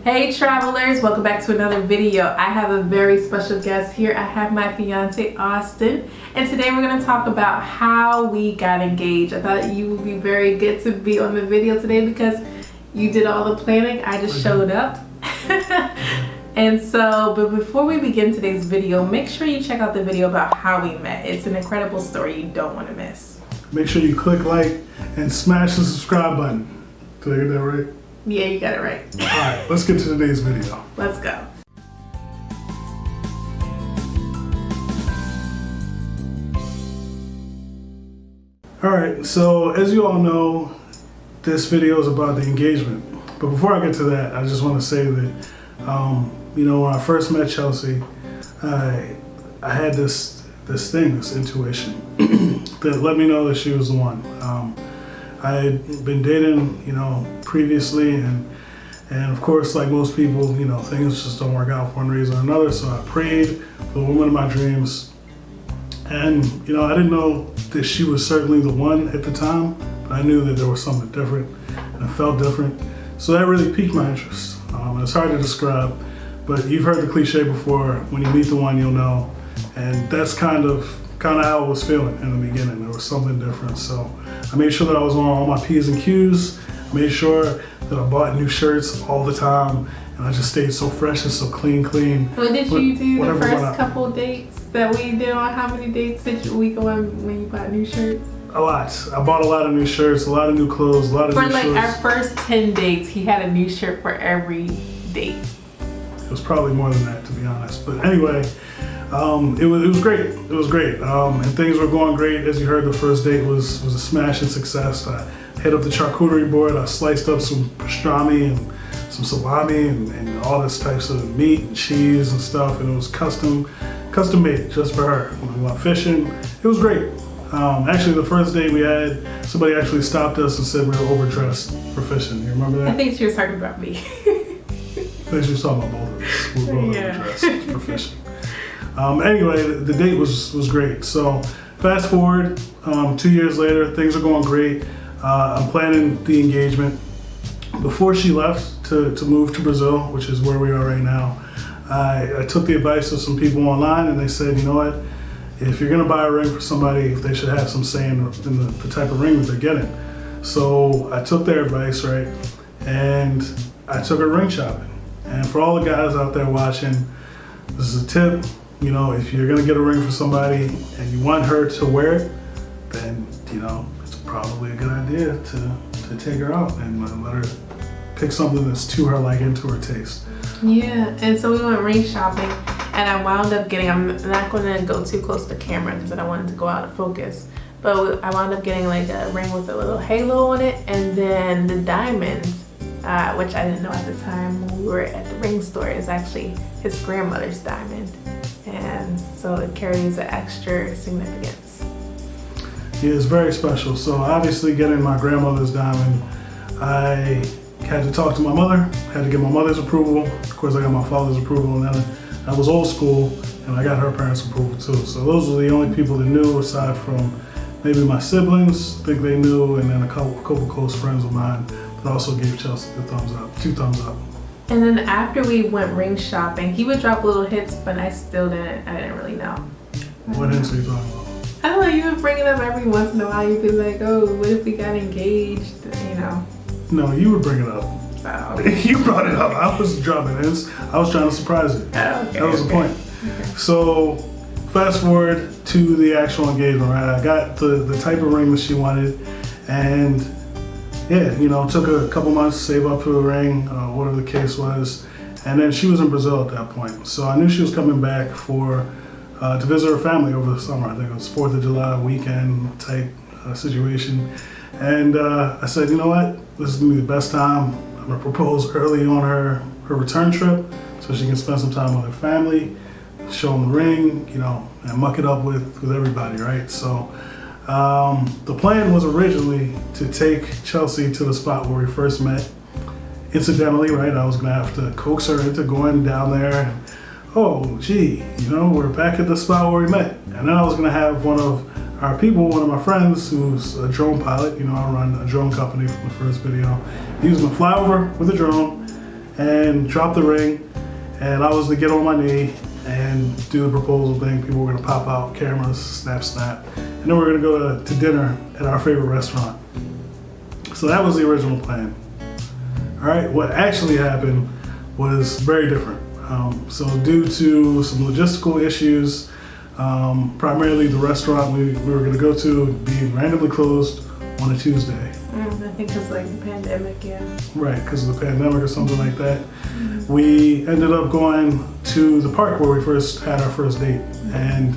Hey travelers, welcome back to another video. I have a very special guest here. I have my fiance Austin, and today we're going to talk about how we got engaged. I thought you would be very good to be on the video today because you did all the planning. I just showed up. And so, but before we begin today's video, make sure you check out the video about how we met. It's an incredible story you don't want to miss. Make sure you click like and smash the subscribe button. Did I get that right? Yeah, you got it right. Alright, let's get to today's video. Let's go. Alright, so as you all know, this video is about the engagement. But before I get to that, I just want to say that, when I first met Chelsea, I had this intuition that let me know that she was the one. I had been dating, previously, and of course, like most people, things just don't work out for one reason or another. So I prayed for the woman of my dreams, and I didn't know that she was certainly the one at the time, but I knew that there was something different, and it felt different. So that really piqued my interest. It's hard to describe, but you've heard the cliche before: when you meet the one, you'll know. And that's kind of how I was feeling in the beginning. There was something different. So I made sure that I was on all my P's and Q's. I made sure that I bought new shirts all the time, and I just stayed so fresh and so clean. What did you do the first couple dates that we did on? How many dates did we go on when you bought new shirts? A lot. I bought a lot of new shirts, a lot of new clothes, a lot of new shoes. For like our first 10 dates, he had a new shirt for every date. It was probably more than that, to be honest. But anyway, it was great. It was great. And things were going great. As you heard, the first date was a smashing success. I hit up the charcuterie board. I sliced up some pastrami and some salami and all this types of meat and cheese and stuff. And it was custom made just for her. We went fishing. It was great. Actually, the first date we had, somebody actually stopped us and said we were overdressed for fishing. You remember that? I think she was talking about me. I think she was talking about both of us. We were both overdressed for fishing. Anyway, the date was great. So fast forward, 2 years later, things are going great. I'm planning the engagement. Before she left to move to Brazil, which is where we are right now, I took the advice of some people online, and they said, you know what? If you're gonna buy a ring for somebody, they should have some say in the type of ring that they're getting. So I took their advice, right? And I took her ring shopping. And for all the guys out there watching, this is a tip. If you're gonna get a ring for somebody and you want her to wear it, then it's probably a good idea to take her out and let her pick something that's to her liking, to her taste. Yeah, and so we went ring shopping, and I wound up getting, I'm not going to go too close to the camera because I don't want it to go out of focus, but I wound up getting like a ring with a little halo on it, and then the diamond, which I didn't know at the time when we were at the ring store, is actually his grandmother's diamond. And so it carries an extra significance. Yeah, it's very special. So obviously getting my grandmother's diamond, I had to talk to my mother, had to get my mother's approval. Of course, I got my father's approval, and then I was old school, and I got her parents' approval too. So those were the only people that knew, aside from maybe my siblings. I think they knew, and then a couple close friends of mine that also gave Chelsea the thumbs up, 2 thumbs up. And then after we went ring shopping, he would drop little hits, but I didn't really know. What hints are you talking about? I don't know, you would bring it up every once in a while. You'd be like, oh, what if we got engaged, No, you would bring it up. Oh. You brought it up. I was dropping hints. I was trying to surprise you. Oh, okay, that was the point. Okay. So fast forward to the actual engagement, right? I got the type of ring that she wanted, and yeah, took a couple months to save up for the ring, whatever the case was. And then she was in Brazil at that point. So I knew she was coming back to visit her family over the summer. I think it was 4th of July weekend type situation. And I said, you know what? This is gonna be the best time. I'm gonna propose early on her return trip so she can spend some time with her family, show them the ring, and muck it up with everybody, right? So the plan was originally to take Chelsea to the spot where we first met. Incidentally, right, I was gonna have to coax her into going down there. Oh, gee, we're back at the spot where we met. And then I was gonna have one of my friends who's a drone pilot, I run a drone company from the first video. He was gonna fly over with a drone and dropped the ring. And I was to get on my knee and do the proposal thing. People were gonna pop out cameras, snap, and then we were gonna go to dinner at our favorite restaurant. So that was the original plan. All right, what actually happened was very different. So due to some logistical issues, primarily the restaurant we were gonna go to being randomly closed on a Tuesday. I think it's like the pandemic, yeah. Right, because of the pandemic or something like that. We ended up going to the park where we first had our first date, and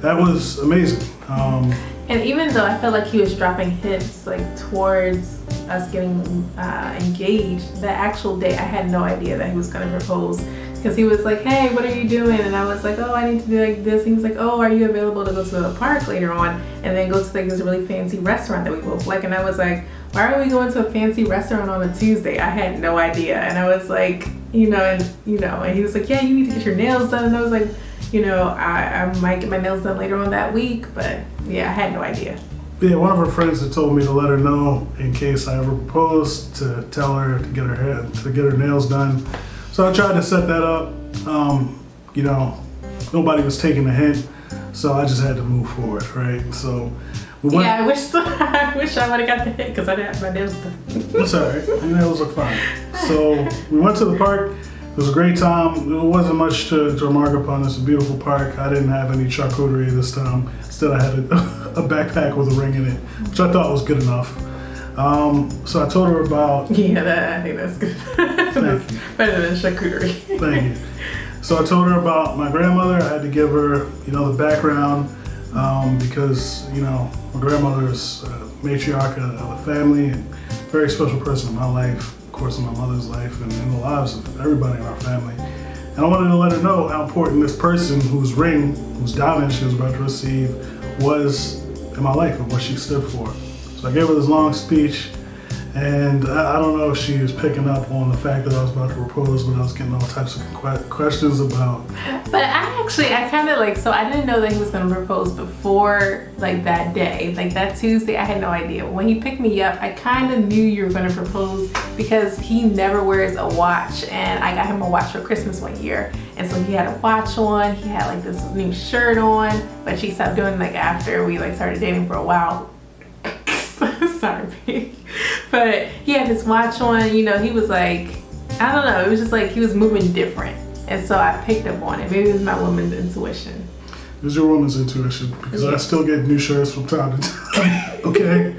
that was amazing. And even though I felt like he was dropping hints like towards us getting engaged, the actual day I had no idea that he was going to propose, because he was like, hey, what are you doing? And I was like, oh, I need to do like this. And he was like, oh, are you available to go to the park later on and then go to like this really fancy restaurant that we both like? And I was like, why are we going to a fancy restaurant on a Tuesday? I had no idea. And I was like, and he was like, yeah, you need to get your nails done. And I was like, I might get my nails done later on that week, but yeah, I had no idea. Yeah, one of her friends had told me to let her know in case I ever proposed, to tell her to get her nails done. So I tried to set that up. Nobody was taking the hint, so I just had to move forward, right? So we went. Yeah, I wish I would have got the hint because I didn't have my nails done. It's all right. Your nails look fine. So we went to the park. It was a great time. There wasn't much to remark upon. It's a beautiful park. I didn't have any charcuterie this time. Instead, I had a backpack with a ring in it, which I thought was good enough. So I told her about... Yeah, I think that's good. That's better than charcuterie. Thank you. So I told her about my grandmother. I had to give her, the background because, my grandmother is a matriarch of the family and a very special person in my life. Of course, in my mother's life and in the lives of everybody in our family. And I wanted to let her know how important this person whose diamond she was about to receive was in my life and what she stood for. So I gave her this long speech, and I don't know if she was picking up on the fact that I was about to propose, but I was getting all types of questions about. But I kind of so I didn't know that he was going to propose before that day. Like that Tuesday, I had no idea. When he picked me up, I kind of knew you were going to propose because he never wears a watch, and I got him a watch for Christmas one year. And so he had a watch on, he had this new shirt on, but she stopped doing after we started dating for a while. Sorry, babe. But he had his watch on, he was I don't know, it was just he was moving different. And so I picked up on it. Maybe it was my woman's intuition. It was your woman's intuition, because I still get new shirts from time to time. Okay.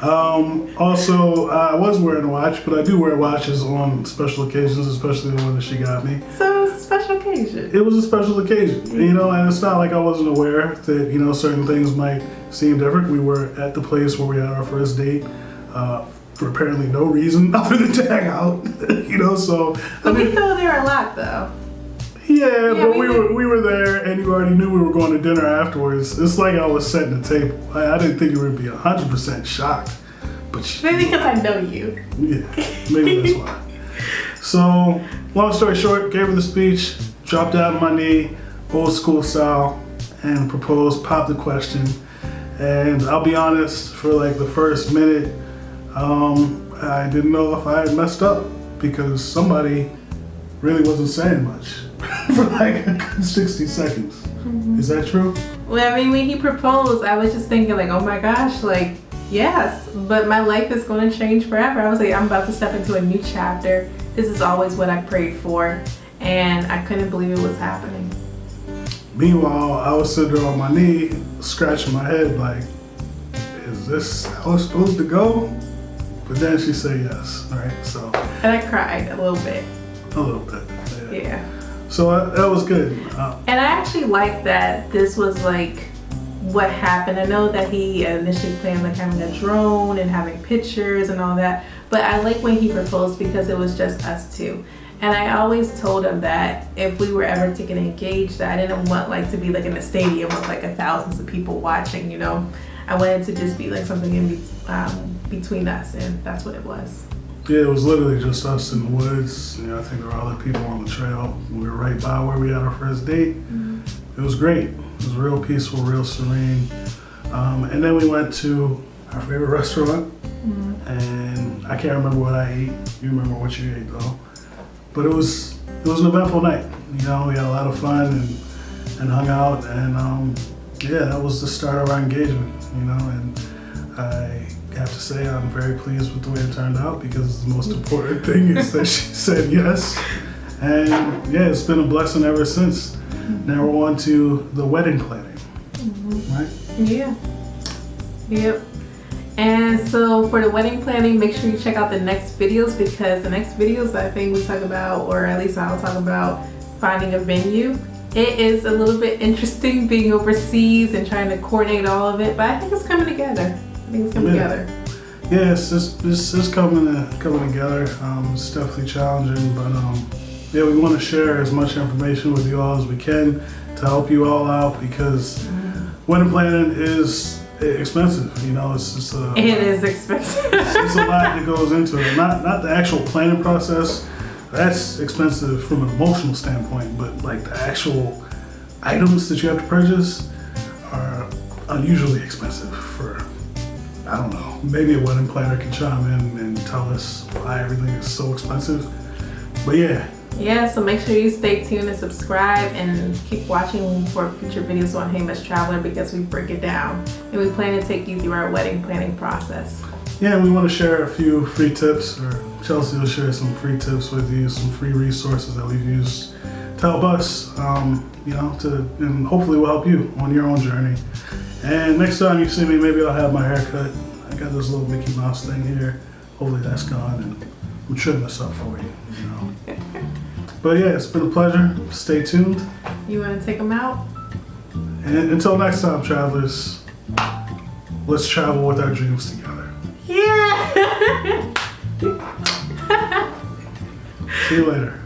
Also, I was wearing a watch, but I do wear watches on special occasions, especially the one that she got me. So it was a special occasion. It was a special occasion, and it's not like I wasn't aware that, certain things might seem different. We were at the place where we had our first date for apparently no reason other than to hang out, so. But we go there a lot, though. Yeah, but we were there, and you already knew we were going to dinner afterwards. It's like I was setting the table. I didn't think you would be 100% shocked, but maybe because I know you. Yeah, maybe that's why. So, long story short, gave her the speech, dropped down on my knee, old school style, and proposed, popped the question. And I'll be honest, for the first minute, I didn't know if I had messed up because somebody really wasn't saying much for a good 60 seconds. Mm-hmm. Is that true? Well, I mean, when he proposed, I was just thinking oh my gosh, yes, but my life is going to change forever. I was I'm about to step into a new chapter. This is always what I prayed for, and I couldn't believe it was happening. Meanwhile, I was sitting there on my knee, scratching my head is this how it's supposed to go? But then she said yes, right? So. And I cried a little bit. A little bit, yeah. So that was good. And I actually like that this was what happened. I know that he initially planned having a drone and having pictures and all that, but I like when he proposed because it was just us two. And I always told him that if we were ever to get engaged, that I didn't want to be in a stadium with thousands of people watching, I wanted to just be something in between us, and that's what it was. Yeah, it was literally just us in the woods. I think there were other people on the trail. We were right by where we had our first date. Mm-hmm. It was great. It was real peaceful, real serene. And then we went to our favorite restaurant, and I can't remember what I ate. You remember what you ate, though. but it was an eventful night. You know, we had a lot of fun and hung out, and yeah, that was the start of our engagement. You know, and I have to say I'm very pleased with the way it turned out, because the most important thing is that she said yes. And yeah, it's been a blessing ever since. Now we're on to the wedding planning, right? Yeah. Yep. And so for the wedding planning, make sure you check out the next videos, because the next videos I think we talk about, or at least I'll talk about, finding a venue. It is a little bit interesting being overseas and trying to coordinate all of it, but I think it's coming together. Together. Yeah, it's coming together. It's definitely challenging, but yeah, we want to share as much information with you all as we can to help you all out, because wedding planning is expensive. You know, it is expensive. It's a lot that goes into it. Not the actual planning process. That's expensive from an emotional standpoint, but like the actual items that you have to purchase are unusually expensive for, I don't know, maybe a wedding planner can chime in and tell us why everything is so expensive. But yeah, so make sure you stay tuned and subscribe, and keep watching for future videos on Hey Miss Traveler, because we break it down and we plan to take you through our wedding planning process. Yeah, we want to share a few free tips, or Chelsea will share some free tips with you, some free resources that we've used to help us, you know, and hopefully will help you on your own journey. And next time you see me, maybe I'll have my hair cut. I got this little Mickey Mouse thing here. Hopefully that's gone, and I'm trimming this up for you, you know. But yeah, it's been a pleasure. Stay tuned. You want to take them out? And until next time, travelers, let's travel with our dreams together. Yeah! See you later.